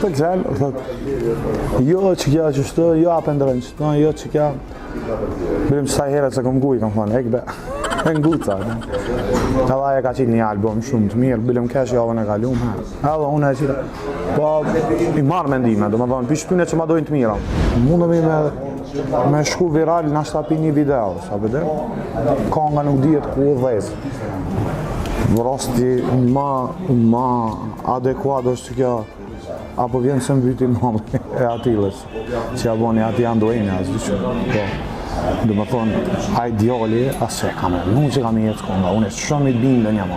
pëlqen, thot, jo që kja qështu, jo apendrën qështu, jo që kja... Bilim që sa herët se kom guj, kam thonë, hek be, e nguca. Edhe aje ka qitë një album shumë të mirë, bilim kesh javën e kalum, edhe unë e qitë, po i marrë mendime, do më thonë, për shtyne që ma dojnë të mira. Mundëmi me shku viral në ashtapi një video, sa përdej, konga nuk dihet ku u dhezë. Rosti ma adekuat është që kjo, apo vjen se mbyti mëllë e atilës, që ja boni ati janë dojnë, asë dyqë. Do më thonë, a ideali, asë e ka me nu që ka me jetë konga, unë e shumë i bindë një më,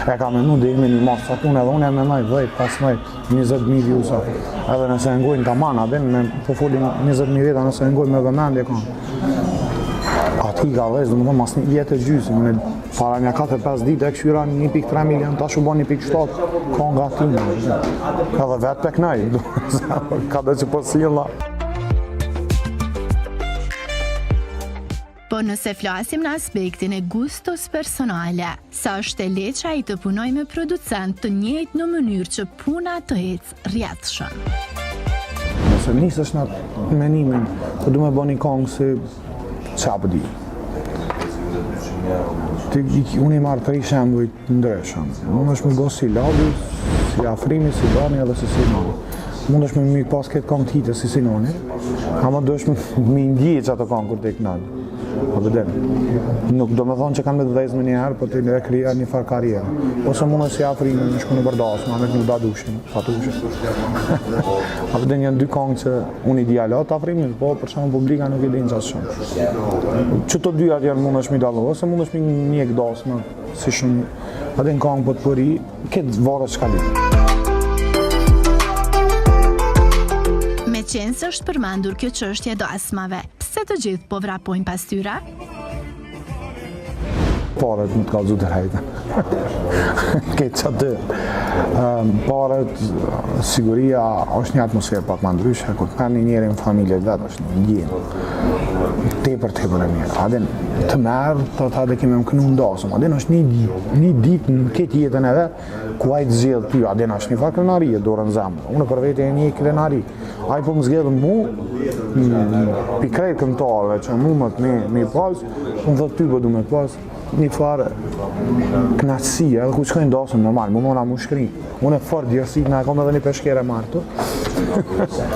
e ka me nu dhe ime një masë satun, edhe unë e me nëjë 10, 15, 20.000 vjusa, edhe nëse ngojnë ka mana, me po folin 20.000 veta nëse ngojnë me vëmendje kanë. Ati ka vëzë, do më thonë, mas një jetë e gjysë, para një 4-5 ditë e këshyra 1.3 milion, ta shu bo 1.7, konga ati në, edhe vetë pek nëjë, ka dhe që po silla. Po nëse flasim në aspektin e gustos personale, sa është e leqa i të punoj me producent të njëjtë në mënyrë që puna të ecë rjetëshën. Nëse nisësh në menimin, të du me bo një kongë si qa pëdi. Unë i marrë 3 shembuj të ndryshëm. Mund është me go si Labi, si Afrimi, si Dani edhe si Sinoni. Mund është me pas këtë kongë t'hite si Sinoni, ama do është me ndjejë që ato kongë kur të iknalë. Nuk do me thonë që kanë me të dhezë me njëherë, po të e krija një farë karierë. Ose mund është si Afrimi, në shku në bërdasë, ma me të një dadushin, patushin. A përdej një 2 kongë që unë i dialot Afrimi, po për shumë publika nuk i dinë qatë shumë. Që të dy atjerë mund është mi dalu, ose mund është mi një këdasë, si shumë, atë në kongë po të përi, këtë varës që ka dinë. Me qenë se është përmandur kjo çështje dasmave, pse të gjithë po vrapojnë pas tyre? Paret më të kalëzu të rejten. Këtë që aty. Paret, siguria është një atmosferë pak më ndryshe, kur të merë një njeri në familje vetë, është një ndjenë. Tepër e mirë. Adin të merë, të adhe keme më kënu ndasëm. Adin është një ditë në këtë jetën e vetë, ku ajtë zjedhë ty. Adin është një farë krenarije, dorën zemë. Unë për vete e një krenari. Ajë po më zgjedhë mu, pi krejtë këmtarëve që mu më të me pasë, unë dhe ty po du me pasë, një farë knatësia, edhe ku shkojnë dasëm normal, mu mëna mu shkrinë. Unë e farë djerësit, në e kom edhe një peshkere marë të,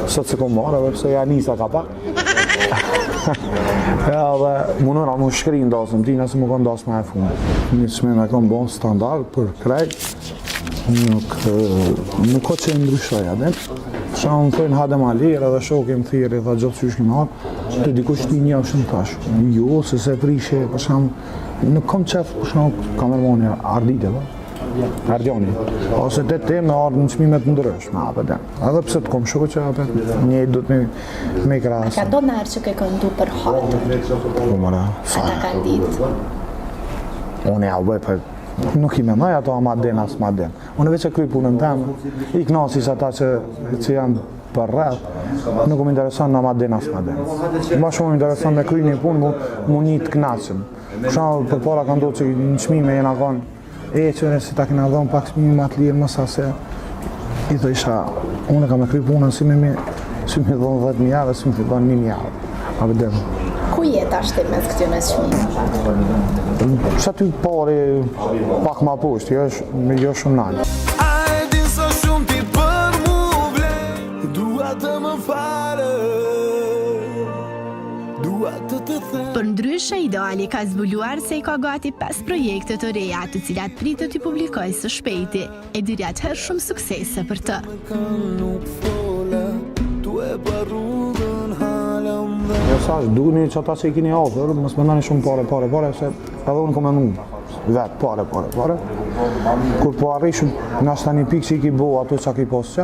sot se kom marë, edhe pëse ja nisa ka pak. Edhe mu nëra mu shkrinë dasëm, ti nëse mu konë dasëm e fundë. Një shme me kom bon standard për krejtë, nuk ko që e ndryshoj adem. Shumë më thëjnë hadem a lirë edhe shoke më thirë edhe gjatë që shkim hatë, të dikush t'i një është në tash. Jo, se se prishe, për shumë, nuk kom qef, për shumë, kamermoni ardite, ardjoni. Ose të te me ardë në qmimet ndrysh, me apet e. Edhe pse të kom shoqe, apet, njëjtë du të me krasë. Ka do nërë që ke këndu për hatë? Po mëra, ata kanë ditë? Unë ja u bëj për nuk i menoj ato ama den as ma den. Unë veç e kryj punën temë, i knasis ata që janë për rreth, nuk më intereson në ama den as ma den. Ma shumë më intereson me kryj një punë, mu një të knasëm. Shumë për para ka ndohë që në qmime jena konë, qëre si ta kena dhonë pak shmimi ma të lirë mësa se, i të isha, unë ka me kryj punën si me dhonë 10.000 javë, si me dhonë 1.000 javë. A vedem. Ku jetë ashtë mes këtyre shmimi? Që aty pari pak ma poshtë, jo shumë nalë. Ai din sa shumë ti për mu vle, dua të më fare, dua të të the. Për ndryshe, Ideali ka zbuluar se i ka gati 5 projekte të reja, të cilat pritet t'i publikoj së shpejti, e diri atëherë shumë suksese për të. Ja sa është duni që ata që i kini ofër, mësë me nani shumë pare, se edhe unë kom e mu, vetë pare. Kur po arrishëm, nga shta një pikë që i ki bo ato që ki posë që,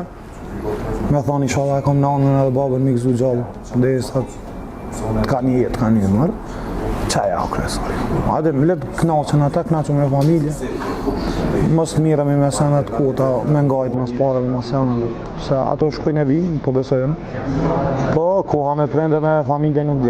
me thani shala e kom nanën edhe babën mi këzu gjallë, dhe i sa ka një jetë, ka një mërë, qaja o kresari. Ade më letë knaqën ata, knaqën me familje, mos të miremi me senet kota, me ngajt mas pare me senet, se ato shkojnë e vinë, po besojnë, po koha me prende me familje nuk